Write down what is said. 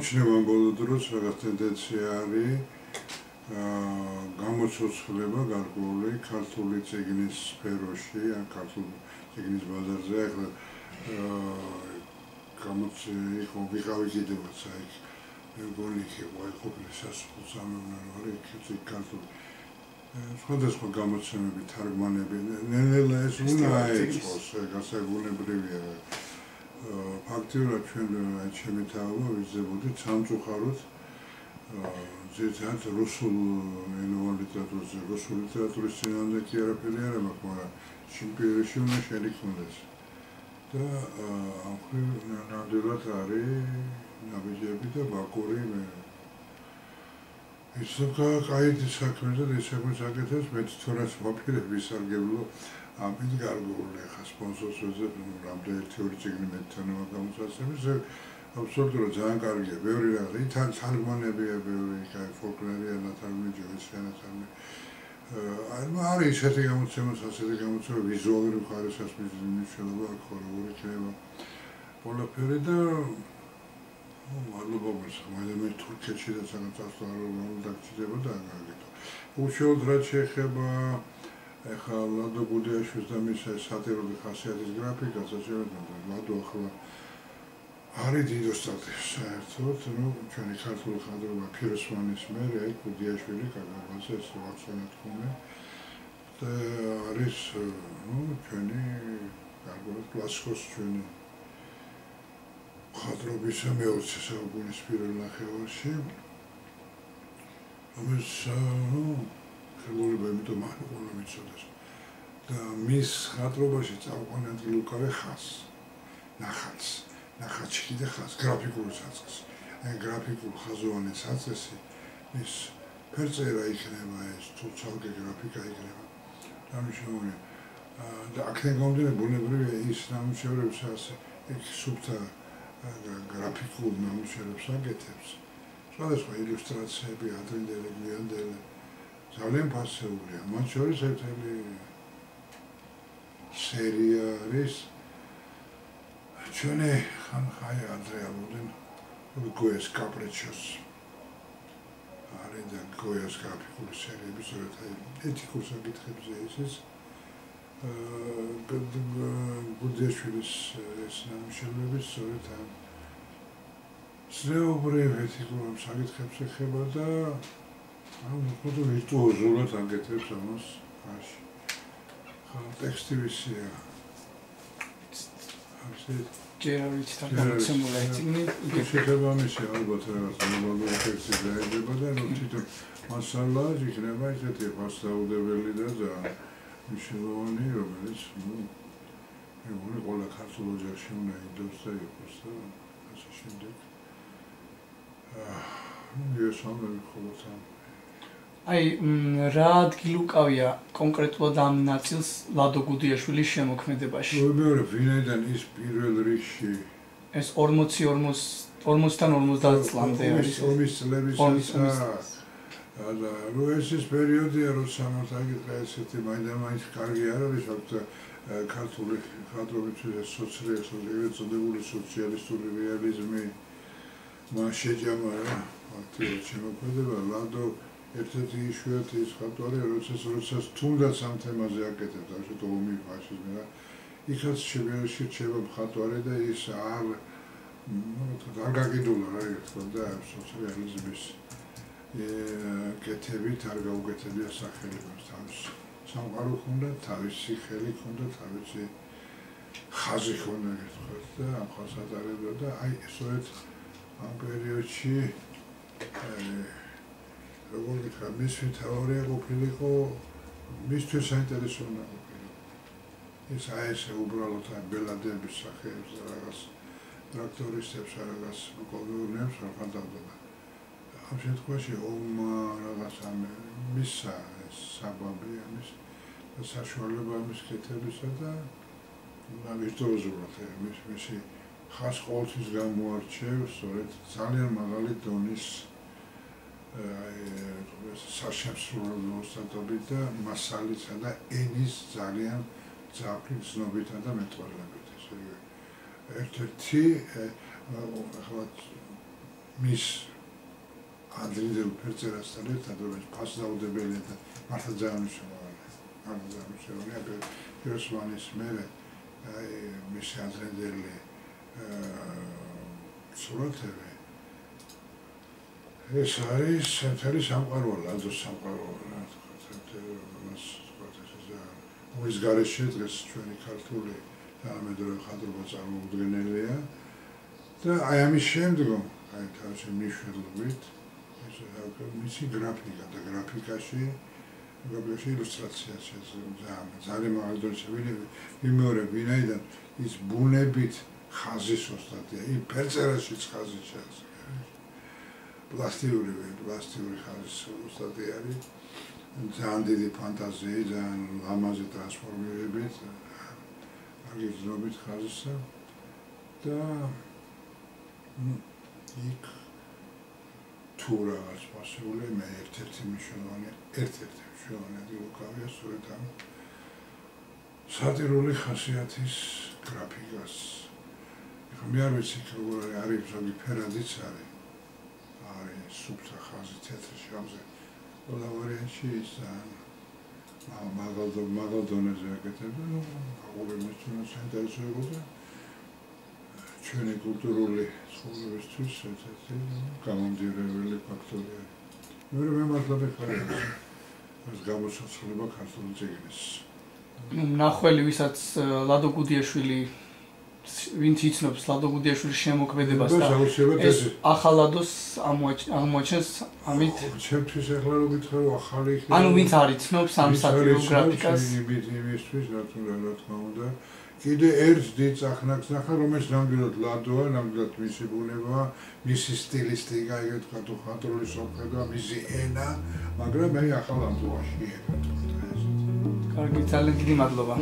გაუჩნდება ბოლო დროს რაღაც ტენდენცია არის გამოცოცხლება გარკვეული ქართული წიგნის სფეროში, ან ქართული წიგნის ბაზარზე, ახლა იყო ვიყავი კიდევაც აი მეგონი იყო აი ყოფილი სასწავლო იქ ქართული სხვადასხვა გამოცემები, თარგმანები, ნელ-ნელა ეს უნდა აეწყოს, გასაგონებრივია. ფაქტიურად ჩვენ ჩემი თავი ვიზრდებოდით სამწუხაროდ ზედმეტ რუსულ ენოვან ლიტერატურაზე, რუსული ლიტერატურის წინააღმდეგ კი არაფერი არ მაქვს, მაგრამ შემპირში უნდა შენიქონდეს. და ამ ხრივ ნამდვილად არის ნაბიჯები და ბაკური ისოქა კაიდი საქმე და ეს საქმეს აკეთებს, მე თვითონაც ვაფიქრებ ვისარგებლო ამით გარკვეული ახლა სპონსორს ვეძებ, რამდენი ერთი-ორი წიგნი მე თვითონა გამოსაცემის, აბსოლუტურად ძალიან კარგია, ბევრი რაღაცა, თან თარგმანებია, ბევრი კაი ფოლკლორია ნათარგმნი, ჯოვისიანათარგმნი. არის ისეთი გამოცემა, ასეთი გამოცემა, ვიზუალური მხარესაც მნიშვნელობა აქვს, როგორ იქნება ყველაფერი და მადლობა მაგრამ მე თურქეთში და საქართველოს არ დაგჭირდება და აგაგეთო. უშუალოდ რაც შეეხება ახლა ლადო გუდიაშვილს და მის სატირული ხასიათის გრაფიკას, შეგვიძლია ლადო ახლა არის დიდოსტატი საერთოდ, ჩვენი ქართული ხადრობა ფიროსმანის მერე, აი გუდიაშვილი, კაგაბაძე, ეს ვახშენა თქმე და არის ჩვენი გარკვეული კლასიკოს ჩვენი ხადრობის მე-20 საუკუნის პირველ ნახევარში, რომელიც ხელოვნება იმიტომ მაყურებელმა მიცოდეს და მის ხადრობაში წაუყენებელი უკავია ხაზს, ნახატში კიდე ხაზს, გრაფიკული საწყისი. აი გრაფიკულ ხაზოვანი საწყისი ის ფერწერა იქნება ეს თუ ცალკე გრაფიკა იქნება. დამუშავებული და აქედან გამომდინარე ბუნებრივია ის ნამუშევრებს ასე იქ სუფთა გრაფიკულ ნამუშევრებს აკეთებს. სხვადასხვა ილუსტრაციები, ადრინდელი, გვიანდელი ძალიან ფასეულია. მათ შორის ერთ-ერთი სერია არის ჩვენი ხანხაი ადრეალოდენ გოიას კაპრიჩოს. არის და გოიას გრაფიკული სერიები, სწორედ აი ეთიკურ საკითხებზე ის გუდიაშვილის ეს ნამუშევრები სწორედ ამ ზეობრივ ეთიკურ საკითხებს ეხება და უფრო ვირტუოზულად აკეთებს ამას ხაში. ტექსტი ვისია. ჯერ არ ვიცი თან გამოცემულა წიგნი. შეიძლება ამისი ალბათ რაღაც ნორმალური ტექსტი დაედება და თვითონ მასალა იქნება ისეთი ფასდაუდებელი და ძალიან მნიშვნელოვანი, რომელიც მეგონი ყველა ქართულ ოჯახში უნდა იდოს და იყოს და ასე შემდეგ. ეს ამბები ხოლმე აი რა ადგილი უკავია კონკრეტულად ამ ნაწილს ლადო გუდიაშვილის შემოქმედებაში? მეორე ვინაიდან ის პირველ რიგში ეს 40-40-დან 50 წლამდე არის. 40 წლების და ეს პერიოდია, როცა მართლა ესეთი მაინდა-მაინც კარგი არ არის, თუმცა ქართული ხადრობის სოციალისტური სოციალისტური რეალიზმი მას შეჯამარა აქტიურად შემოქმედება. ლადო ერთ-ერთი იშვიათი ის ხატვარია, როცა თუნდაც ამ თემაზე აკეთებს, ასეთ ომი, ფაშიზმი და იქაც შეგერჩება მხატვარი და ის არ გაგიდულა რა ითქვა და სოციალიზმის კეთებით არ გაუკეთებია სახელებას თავის სამყარო ჰქონდა, თავისი ხელი ჰქონდა, თავისი ხაზი ჰქონდა გითხრათ და ამ ხაზს ატარებდა და აი სწორედ ამ პერიოდში როგორ გითხრათ, მისთვის თეორია ყოფილიყო, მისთვის საინტერესო უნდა ყოფილიყო. ეს აი ესე უბრალოდ ბელადების სახეებს და რაღაც ტრაქტორისტებს, რაღაც კოლონიებს არ ხანდავდა. ამ შემთხვევაში ომმა რაღაცა მისცა ეს საბაბი ამის და საშუალება ამის კეთებისა და ვირტუოზულად მისი ხაზს ყოველთვის გამოარჩევს, სწორედ ძალიან მაღალი დონის საშემსრულებლო ოსტატობით და მასალისა და ენის ძალიან ძაფრი ცნობითა და მეტყველებით. ერთ-ერთი ახლა მის ადრინდელ ფერწერასთან ერთად, რომელიც ფასდაუდებელია და მართლა ძალიან მნიშვნელოვანია. პიროსმანის მერე მისი ადრინდელი სურათები ეს არის მთელი სამყარო, ლადოს სამყარო, რა თქვა, ის გარეშე დღეს ჩვენი ქართული თანამედროვე ხანძრობა წარმოუდგენელია და აი ამის შემდგომ, აი თავისი მნიშვნელობით ეს მისი გრაფიკა და გრაფიკაში ილუსტრაციაც ძალიან მაღალი დონეზე ვიმეორებ, ვინაიდან ის ბუნებით ხაზის ოსტატია, იმ ფერწერაშიც ხაზი ჩანს. პლასტიკური ხაზის ოსტატი არის. ძალიან დიდი ფანტაზიით, ძალიან ლამაზი ტრანსფორმირებით, აგრძნობით ხაზისა და იქ თუ რაღაც პასუხი მე ერთ-ერთი მნიშვნელოვანი ადგილი უკავია სწორედ ამ სატირული ხასიათის გრაფიკას. მე არ ვიცი როგორ არის ზოგი ფერადიც არის სუფთა ხაზი თეთრი შავზე. ყველა ვარიანტში ის მაღალ დონეზე აკეთებდა, აღურებისთვის საინტერესოებოდა ჩვენი კულტურული ცხოვრებისთვის ერთ-ერთი გამომდინებელი ფაქტორია. მე მართლა მეხარია ეს გამოსაცვლება ქართული წიგნის. მნახველი, ვისაც ლადო გუდიაშვილი ვინც იცნობს ლადო გუდიაშვილის შემოქმედებას და ეს ახალადოს აღმოაჩენს ამით ჩემთვის ახლა რო გითხრა რომ ახალი იქნება ანუ ვინც არ იცნობს ამ სატირულ გრაფიკას იმისთვის რა თქმა უნდა კიდე ერთ დიდ წახნაგს ნახა რომელიც ნამდვილად ლადოა ნამდვილად მისი ბუნება მისი სტილისტიკა ეგრეთ ვთქვა თუ ხანტრული სომხება მისი ენა მაგრამ მე ახალ ამბავში კარგი ძალიან დიდი მადლობა